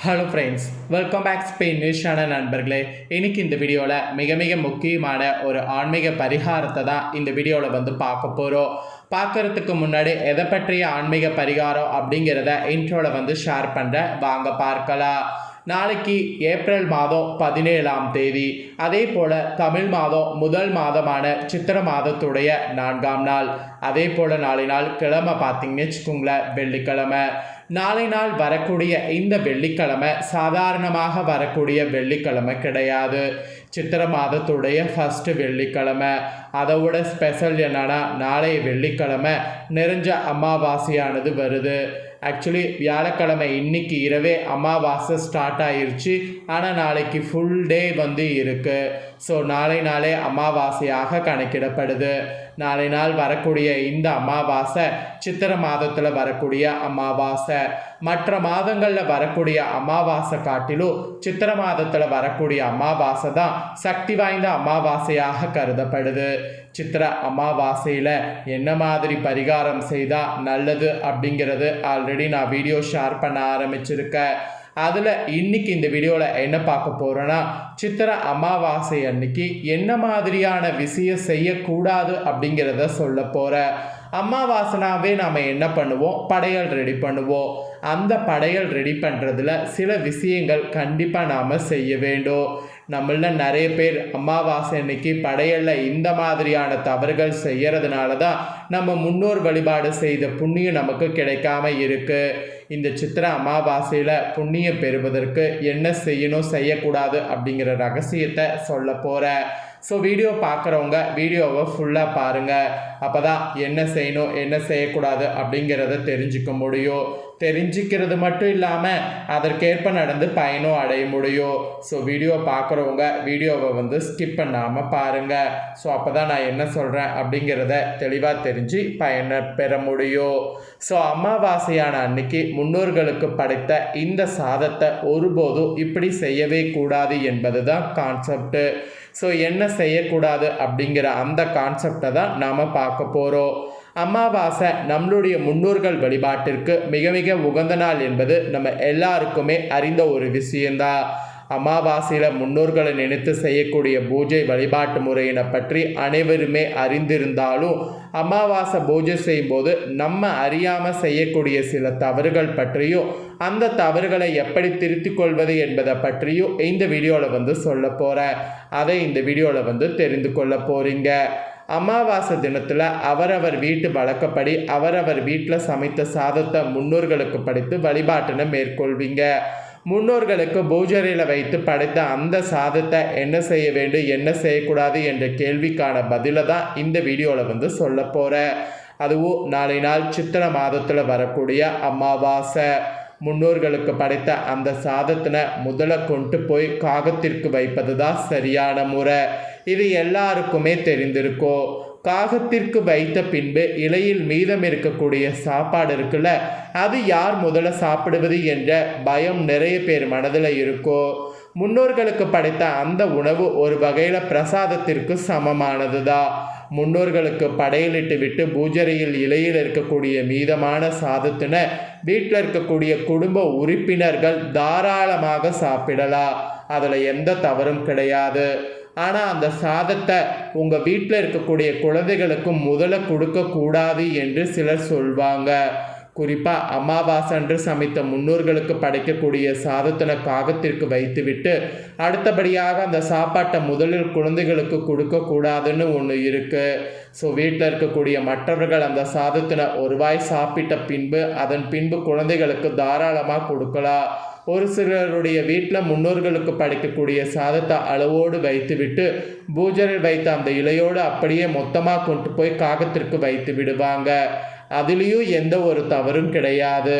Hello friends, welcome back Spain news channel நண்பர்களே. இன்றைக்கி இந்த வீடியோவில் மிக முக்கியமான ஒரு ஆன்மீக பரிகாரத்தை தான் இந்த வீடியோவில் பார்க்க போகிறோம். பார்க்குறதுக்கு முன்னாடி எதை பற்றிய ஆன்மீக பரிகாரம் அப்படிங்கிறத இன்ட்ரோவில் ஷேர் பண்ணுறேன், வாங்க பார்க்கலாம். நாளைக்கு ஏப்ரல் மாதம் 17ஆம் தேதி, அதே போல் தமிழ் மாதம் முதல் மாதமான சித்திரை மாதத்துடைய 4ஆம் நாள், அதே போல் நாளை நாள் கிழமை பார்த்திங்கன்னு வச்சுக்கோங்களேன், வெள்ளிக்கிழமை. நாளை நாள் வரக்கூடிய இந்த வெள்ளிக்கிழமை சாதாரணமாக வரக்கூடிய வெள்ளிக்கிழமை கிடையாது. சித்திரை மாதத்துடைய ஃபஸ்ட்டு வெள்ளிக்கிழமை. அதோட ஸ்பெஷல் என்னன்னா, நாளைய வெள்ளிக்கிழமை நிறைஞ்ச அமாவாசையானது வருது. ஆக்சுவலி வியாழக்கிழமை இன்னைக்கு இரவே அமாவாசை ஸ்டார்ட் ஆயிடுச்சு. ஆனால் நாளைக்கு ஃபுல் டே இருக்குது. ஸோ நாளே அமாவாசையாக கணக்கிடப்படுது. நாளை நாள் வரக்கூடிய இந்த அமாவாசை சித்திரை மாதத்தில் வரக்கூடிய அமாவாசை. மற்ற மாதங்களில் வரக்கூடிய அமாவாசை காட்டிலும் சித்திரை மாதத்தில் வரக்கூடிய அமாவாசை தான் சக்தி வாய்ந்த அமாவாசையாக கருதப்படுது. சித்திரை அமாவாசையில் என்ன மாதிரி பரிகாரம் செய்தால் நல்லது அப்படிங்கிறது ஆல்ரெடி நான் வீடியோ ஷேர் பண்ண ஆரம்பிச்சிருக்கேன். அதில் இன்றைக்கி இந்த வீடியோவில் என்ன பார்க்க போகிறோன்னா, சித்திரை அமாவாசை அன்னைக்கு என்ன மாதிரியான விஷயம் செய்யக்கூடாது அப்படிங்கிறத சொல்ல போகிறேன். அமாவாசைனாவே நாம் என்ன பண்ணுவோம், படையல் ரெடி பண்ணுவோம். அந்த படையல் ரெடி பண்ணுறதுல சில விஷயங்கள் கண்டிப்பாக நாம் செய்ய வேண்டும். நம்மள நிறைய பேர் அமாவாசை அன்னைக்கு படையலில் இந்த மாதிரியான தவறுகள் செய்கிறதுனால தான் நம்ம முன்னோர் வழிபாடு செய்த புண்ணியம் நமக்கு கிடைக்காம இருக்குது. இந்த சித்திரை அமாவாசையில் புண்ணியம் பெறுவதற்கு என்ன செய்யணும் செய்யக்கூடாது அப்படிங்கிற ரகசியத்தை சொல்ல போகிறேன். ஸோ வீடியோ பார்க்குறவங்க வீடியோவை ஃபுல்லாக பாருங்கள். அப்போ தான் என்ன செய்யணும் என்ன செய்யக்கூடாது அப்படிங்கிறத தெரிஞ்சுக்க முடியும். தெரிஞ்சிக்கிறது மட்டும் இல்லாமல் அதற்கேற்ப நடந்து பயனும் அடைய முடியும். ஸோ வீடியோ பார்க்குறவங்க வீடியோவை ஸ்கிப் பண்ணாமல் பாருங்கள். ஸோ அப்போ தான் நான் என்ன சொல்கிறேன் அப்படிங்கிறத தெளிவாக தெரிஞ்சு பயனை பெற முடியும். ஸோ அமாவாசையான அன்னைக்கு முன்னோர்களுக்கு படைத்த இந்த சாதத்தை ஒருபோதும் இப்படி செய்யவே கூடாது என்பது தான் கான்செப்டு. ஸோ என்ன செய்யக்கூடாது அப்படிங்கிற அந்த கான்செப்டை தான் நாம் பார்க்க போகிறோம். அமாவாசை நம்மளுடைய முன்னோர்கள் வழிபாட்டிற்கு மிக உகந்த நாள் என்பது நம்ம எல்லாருக்குமே அறிந்த ஒரு விஷயந்தான். அமாவாசையில் முன்னோர்களை நினைத்து செய்யக்கூடிய பூஜை வழிபாட்டு முறையினை பற்றி அனைவருமே அறிந்திருந்தாலும், அமாவாசை பூஜை செய்யும்போது நம்ம அறியாமல் செய்யக்கூடிய சில தவறுகள் பற்றியும் அந்த தவறுகளை எப்படி திருத்திக் கொள்வது என்பதை பற்றியும் இந்த வீடியோவில் சொல்ல போகிறேன். அதை இந்த வீடியோவில் தெரிந்து கொள்ள போகிறீங்க. அமாவாசை தினத்தில் அவரவர் வீட்டு வழக்கப்படி அவரவர் வீட்டில் சமைத்த சாதத்தை முன்னோர்களுக்கு படைத்து வழிபாட்டினை மேற்கொள்வீங்க. முன்னோர்களுக்கு பூஜையில் வைத்து படைத்த அந்த சாதத்தை என்ன செய்ய வேண்டும் என்ன செய்யக்கூடாது என்ற கேள்விக்கான பதிலை தான் இந்த வீடியோவில் சொல்ல போகிறேன். அதுவும் நாளை நாள் சித்திரை மாதத்தில் வரக்கூடிய அமாவாசை. முன்னோர்களுக்கு படைத்த அந்த சாதத்தினை முதல்ல கொண்டு போய் காகத்திற்கு வைப்பது தான் சரியான முறை. இது எல்லாருக்குமே தெரிந்திருக்கும். காகத்திற்கு வைத்த பின்பு இலையில் மீதம் இருக்கக்கூடிய சாப்பாடு இருக்குல்ல, அது யார் முதல்ல சாப்பிடுவது என்ற பயம் நிறைய பேர் மனதில் இருக்கும். முன்னோர்களுக்கு படைத்த அந்த உணவு ஒரு வகையில் பிரசாதத்திற்கு சமமானது தான். முன்னோர்களுக்கு படையலிட்டு விட்டு பூஜரையில் இலையில் இருக்கக்கூடிய மீதமான சாதத்தினை வீட்டில் இருக்கக்கூடிய குடும்ப உறுப்பினர்கள் தாராளமாக சாப்பிடலாம். அதில் எந்த தவறும் கிடையாது. ஆனால் அந்த சாதத்தை உங்கள் வீட்டில் இருக்கக்கூடிய குழந்தைகளுக்கும் முதல்ல கொடுக்கக்கூடாது என்று சிலர் சொல்வாங்க. குறிப்பாக அமாவாசை அன்று சமைத்த முன்னோர்களுக்கு படைக்கக்கூடிய சாதத்தினை காகத்திற்கு வைத்துவிட்டு அடுத்தபடியாக அந்த சாப்பாட்டை முதலில் குழந்தைகளுக்கு கொடுக்கக்கூடாதுன்னு ஒன்று இருக்குது. ஸோ வீட்டில் இருக்கக்கூடிய மற்றவர்கள் அந்த சாதத்தினை ஒரு வாய் சாப்பிட்ட பின்பு அதன் பின்பு குழந்தைகளுக்கு தாராளமாக கொடுக்கலாம். ஒரு சிலருடைய வீட்டில் முன்னோர்களுக்கு படைக்கக்கூடிய சாதத்தை அளவோடு வைத்துவிட்டு பூஜையில் வைத்த அந்த இலையோடு அப்படியே மொத்தமாக கொண்டு போய் காகத்திற்கு வைத்து விடுவாங்க. அதுலேயும் எந்த ஒரு தவறும் கிடையாது.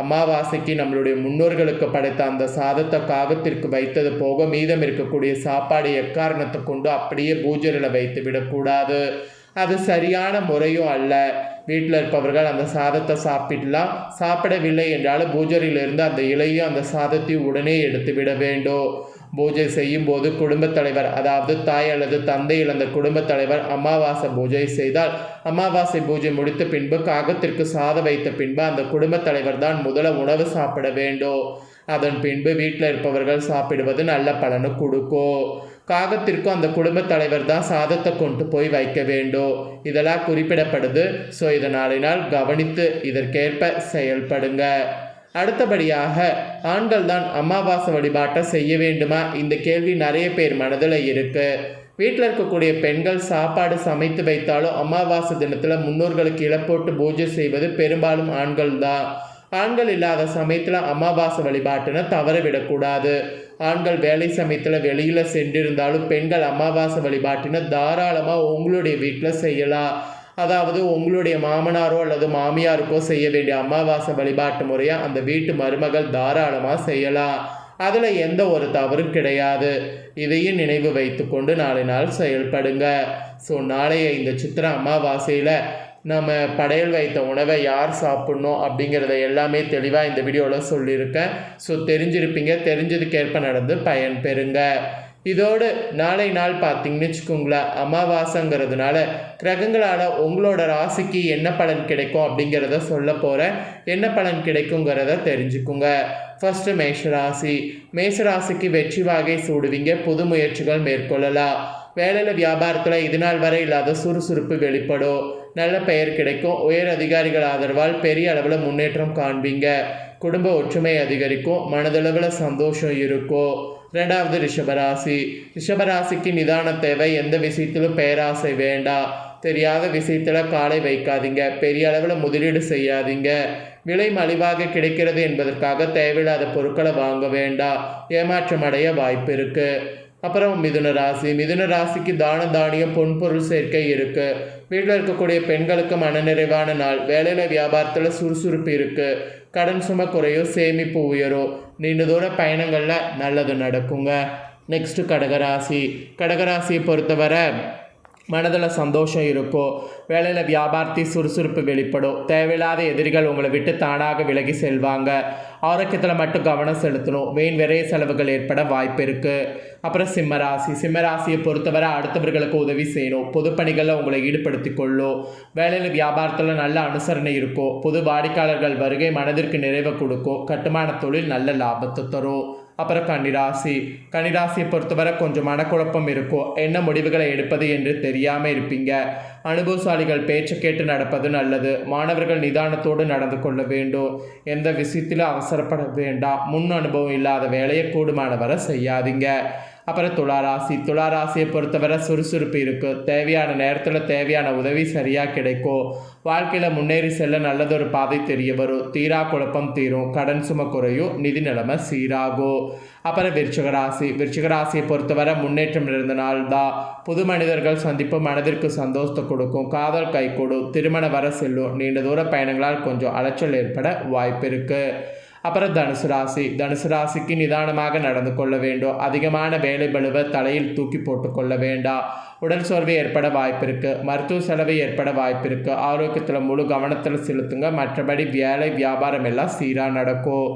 அமாவாசைக்கு நம்மளுடைய முன்னோர்களுக்கு படைத்த அந்த சாதத்தை காகத்திற்கு வைத்தது போக மீதம் இருக்கக்கூடிய சாப்பாடு எக்காரணத்தை கொண்டு அப்படியே பூஜையில் வைத்து விடக்கூடாது. அது சரியான முறையும் அல்ல. வீட்டில் இருப்பவர்கள் அந்த சாதத்தை சாப்பிடலாம். சாப்பிடவில்லை என்றாலும் பூஜையிலிருந்து அந்த இலையும் அந்த சாதத்தையும் உடனே எடுத்து விட வேண்டும். பூஜை செய்யும் போது குடும்பத் தலைவர், அதாவது தாய் அல்லது தந்தை இழந்த குடும்பத் தலைவர் அமாவாசை பூஜை செய்தால் அமாவாசை பூஜை முடித்த பின்பு காகத்திற்கு சாதம் வைத்த பின்பு அந்த குடும்பத் தலைவர் தான் முதல உணவு சாப்பிட வேண்டும். அதன் பின்பு வீட்டில் இருப்பவர்கள் சாப்பிடுவது நல்ல பலனை கொடுக்கும். காகத்திற்கும் அந்த குடும்ப தலைவர் தான் சாதத்தை கொண்டு போய் வைக்க வேண்டும். இதெல்லாம் குறிப்பிடப்படுது. ஸோ இதை நாளினால் கவனித்து இதற்கேற்ப செயல்படுங்க. அடுத்தபடியாக ஆண்கள் தான் அமாவாசை வழிபாட்டை செய்ய வேண்டுமா? இந்த கேள்வி நிறைய பேர் மனதில் இருக்கு. வீட்டில் இருக்கக்கூடிய பெண்கள் சாப்பாடு சமைத்து வைத்தாலும் அமாவாசை தினத்தில் முன்னோர்களுக்கு இலப்போட்டு பூஜை செய்வது பெரும்பாலும் ஆண்கள் தான். ஆண்கள் இல்லாத சமயத்தில் அமாவாசை வழிபாட்டுன்னு தவற விடக்கூடாது. ஆண்கள் வேலை சமயத்தில் வெளியில் சென்றிருந்தாலும் பெண்கள் அமாவாசை வழிபாட்டினை தாராளமாக உங்களுடைய வீட்டில் செய்யலாம். அதாவது உங்களுடைய மாமனாரோ அல்லது மாமியாருக்கோ செய்ய வேண்டிய அமாவாசை வழிபாட்டு முறையை அந்த வீட்டு மருமகள் தாராளமாக செய்யலாம். அதில் எந்த ஒரு தவறும் கிடையாது. இதையும் நினைவு வைத்து கொண்டு நாள் செயல்படுங்க. ஸோ நாளைய இந்த சித்திரை அமாவாசையில் நம்ம படையல் வைத்த உணவை யார் சாப்பிட்ணும் அப்படிங்கிறத எல்லாமே தெளிவாக இந்த வீடியோவில் சொல்லியிருக்கேன். ஸோ தெரிஞ்சிருப்பீங்க. தெரிஞ்சதுக்கேற்ப நடந்து பயன் பெறுங்க. இதோடு நாளை நாள் பார்த்தீங்கன்னு வச்சுக்கோங்களேன், அமாவாசைங்கிறதுனால கிரகங்களால் உங்களோட ராசிக்கு என்ன பலன் கிடைக்கும் அப்படிங்கிறத சொல்ல போகிறேன். என்ன பலன் கிடைக்குங்கிறத தெரிஞ்சுக்குங்க. ஃபஸ்ட்டு மேஷராசி. மேஷராசிக்கு வெற்றி வாகை சூடுவீங்க. புது முயற்சிகள் மேற்கொள்ளலாம். வேலையில் வியாபாரத்தில் இது நாள் வரை இல்லாத சுறுசுறுப்பு வெளிப்படும். நல்ல பெயர் கிடைக்கும். உயர் அதிகாரிகள் ஆதரவால் பெரிய அளவில் முன்னேற்றம் காண்பீங்க. குடும்ப ஒற்றுமை அதிகரிக்கும். மனதளவில் சந்தோஷம் இருக்கும். ரெண்டாவது ரிஷபராசி. ரிஷபராசிக்கு நிதான தேவை. எந்த விஷயத்திலும் பேராசை வேண்டாம். தெரியாத விஷயத்தில் காலை வைக்காதீங்க. பெரிய அளவில் முதலீடு செய்யாதீங்க. விலை மலிவாக கிடைக்கிறது என்பதற்காக தேவையில்லாத பொருட்களை வாங்க வேண்டாம். ஏமாற்றம் அடைய வாய்ப்பு இருக்குது. அப்புறம் மிதுன ராசி. மிதுன ராசிக்கு தானியம் பொன்பொருள் சேர்க்கை இருக்குது. வீட்டில் இருக்கக்கூடிய பெண்களுக்கு மனநிறைவான நாள். வேலையில் வியாபாரத்தில் சுறுசுறுப்பு இருக்குது. கடன் சுமை குறையும். சேமிப்பு உயரும். நீண்ட தூர பயணங்களில் நல்லது நடக்குங்க. நெக்ஸ்ட்டு கடகராசி. கடகராசியை பொறுத்தவரை மனதில் சந்தோஷம் இருக்கும். வேலையில் வியாபாரத்தை சுறுசுறுப்பு வெளிப்படும். தேவையில்லாத எதிரிகள் உங்களை விட்டு தானாக விலகி செல்வாங்க. ஆரோக்கியத்தில் மட்டும் கவனம் செலுத்தணும். வீண் விரைய செலவுகள் ஏற்பட வாய்ப்பு இருக்குது. அப்புறம் சிம்மராசி. சிம்மராசியை பொறுத்தவரை அடுத்தவர்களுக்கு உதவி செய்யணும். பொது பணிகளில் உங்களை ஈடுபடுத்தி கொள்ளும். வேலையில் வியாபாரத்தில் நல்ல அனுசரணை இருக்கும். புது வாடிக்கையாளர்கள் வருகை மனதிற்கு நிறைவை கொடுக்கும். கட்டுமான தொழில் நல்ல லாபத்தை தரும். அப்புறம் கன்னிராசி. கன்னிராசியை பொறுத்தவரை கொஞ்சம் மனக்குழப்பம் இருக்கும். என்ன முடிவுகளை எடுப்பது என்று தெரியாமல் இருப்பீங்க. அனுபவசாலிகள் பேச்சு கேட்டு நடப்பது நல்லது. மாணவர்கள் நிதானத்தோடு நடந்து கொள்ள வேண்டும். எந்த விஷயத்திலும் அவசரப்பட வேண்டாம். முன் அனுபவம் இல்லாத வேலையை கூடுமானவரை செய்யாதீங்க. அப்புறம் துளாராசி. துளாராசியை பொறுத்தவரை சுறுசுறுப்பு இருக்குது. தேவையான நேரத்தில் தேவையான உதவி சரியாக கிடைக்கும். வாழ்க்கையில் முன்னேறி செல்ல நல்லதொரு பாதை தெரிய வரும். தீரா குழப்பம் தீரும். கடன் சுமை குறையும். நிதி நிலைமை சீராகும். அப்புறம் விருச்சிகராசி. விருச்சிகராசியை பொறுத்தவரை முன்னேற்றம் இருந்த நாள் தான். புது மனிதர்கள் சந்திப்பு மனதிற்கு சந்தோஷத்தை கொடுக்கும். காதல் கைகூடும். திருமணம் வர செல்லும். நீண்ட தூர பயணங்களால் கொஞ்சம் அலைச்சல் ஏற்பட வாய்ப்பு இருக்குது. அப்புறம் தனுசு ராசி. தனுசு ராசிக்கு நிதானமாக நடந்து கொள்ள வேண்டும். அதிகமான வேலை பளுவை தலையில் தூக்கி போட்டு கொள்ள வேண்டாம். உடல் சோர்வு ஏற்பட வாய்ப்பு இருக்குது. மருத்துவ செலவு ஏற்பட வாய்ப்பு இருக்குது. ஆரோக்கியத்தில் முழு கவனத்தில் செலுத்துங்க. மற்றபடி வேலை வியாபாரம் எல்லாம் சீராக நடக்கும்.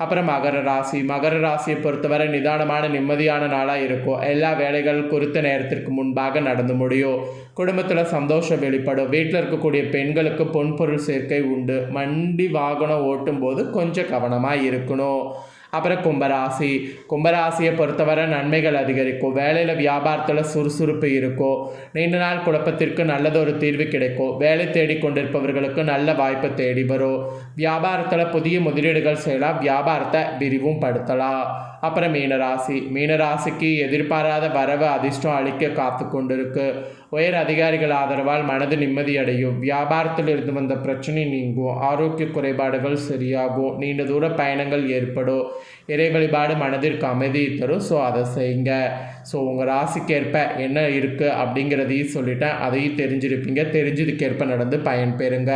அப்புறம் மகர ராசி. மகர ராசியை பொறுத்தவரை நிதானமான நிம்மதியான நாளாக இருக்கும். எல்லா வேலைகள் குறித்த நேரத்திற்கு முன்பாக நடந்து முடியும். குடும்பத்தில் சந்தோஷம் வெளிப்படும். வீட்டில் இருக்கக்கூடிய பெண்களுக்கு பொன்பொருள் சேர்க்கை உண்டு. வண்டி வாகனம் ஓட்டும் போது கொஞ்சம் கவனமாக இருக்கணும். அப்புறம் கும்பராசி. கும்பராசியை பொறுத்தவரை நன்மைகள் அதிகரிக்கும். வேலையில் வியாபாரத்தில் சுறுசுறுப்பு இருக்கும். நீண்ட நாள் குழப்பத்திற்கு நல்லதொரு தீர்வு கிடைக்கும். வேலை தேடி கொண்டிருப்பவர்களுக்கு நல்ல வாய்ப்பு தேடி வரும். வியாபாரத்தில் புதிய முதலீடுகள் செய்யலாம். வியாபாரத்தை விரிவும் படுத்தலாம். அப்புறம் மீனராசி. மீனராசிக்கு எதிர்பாராத வரவு அதிர்ஷ்டம் அளிக்க காத்து கொண்டிருக்கு. உயர் அதிகாரிகள் ஆதரவால் மனது நிம்மதியடையும். வியாபாரத்தில் இருந்து வந்த பிரச்சனை நீங்கும். ஆரோக்கிய குறைபாடுகள் சரியாகும். நீண்ட தூர பயணங்கள் ஏற்படும். இறை வழிபாடு மனதிற்கு அமைதியை தரும். ஸோ அதை செய்யுங்க. ஸோ உங்கள் ராசிக்கேற்ப என்ன இருக்குது அப்படிங்கிறதையும் சொல்லிட்டேன். அதையும் தெரிஞ்சிருப்பீங்க. தெரிஞ்சதுக்கேற்ப நடந்து பயன் பெறுங்க.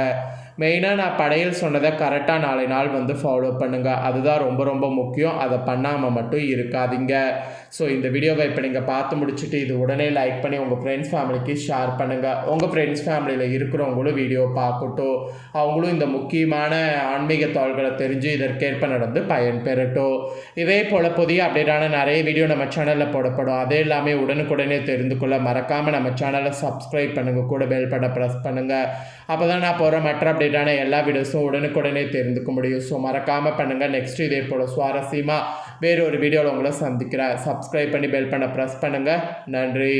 மெயினாக நான் படையல் சொன்னதை கரெக்டாக நாளை நாள் ஃபாலோ பண்ணுங்கள். அதுதான் ரொம்ப ரொம்ப முக்கியம். அதை பண்ணாமல் மட்டும் இருக்காதீங்க. ஸோ இந்த வீடியோவை இப்போ நீங்கள் பார்த்து முடிச்சுட்டு இது உடனே லைக் பண்ணி உங்கள் ஃப்ரெண்ட்ஸ் ஃபேமிலிக்கு ஷேர் பண்ணுங்கள். உங்கள் ஃப்ரெண்ட்ஸ் ஃபேமிலியில் இருக்கிறவங்களும் வீடியோ பார்க்கட்டும். அவங்களும் இந்த முக்கியமான ஆன்மீக தாள்களை தெரிஞ்சு இதற்கேற்ப நடந்து பயன் பெறட்டும். இதே போல் புதிய அப்டேட்டான நிறைய வீடியோ நம்ம சேனலில் போடப்படும். அதே எல்லாமே உடனுக்குடனே தெரிந்து கொள்ள மறக்காமல் நம்ம சேனலை சப்ஸ்கிரைப் பண்ணுங்கள். கூட பெல் பட்டனை ப்ரெஸ் பண்ணுங்கள். அப்போ தான் நான் போகிற மற்ற அப்டேட் அப்டேட்டான எல்லா வீடியோஸும் உடனுக்குடனே தெரிந்துக்க முடியும். ஸோ மறக்காமல் பண்ணுங்கள். நெக்ஸ்ட் இதே போல் சுவாரஸ்யமாக வேறு ஒரு வீடியோவில் உங்களை சந்திக்கிறேன். சப்ஸ்கிரைப் பண்ணி பெல் பண்ண ப்ரெஸ் பண்ணுங்கள். நன்றி.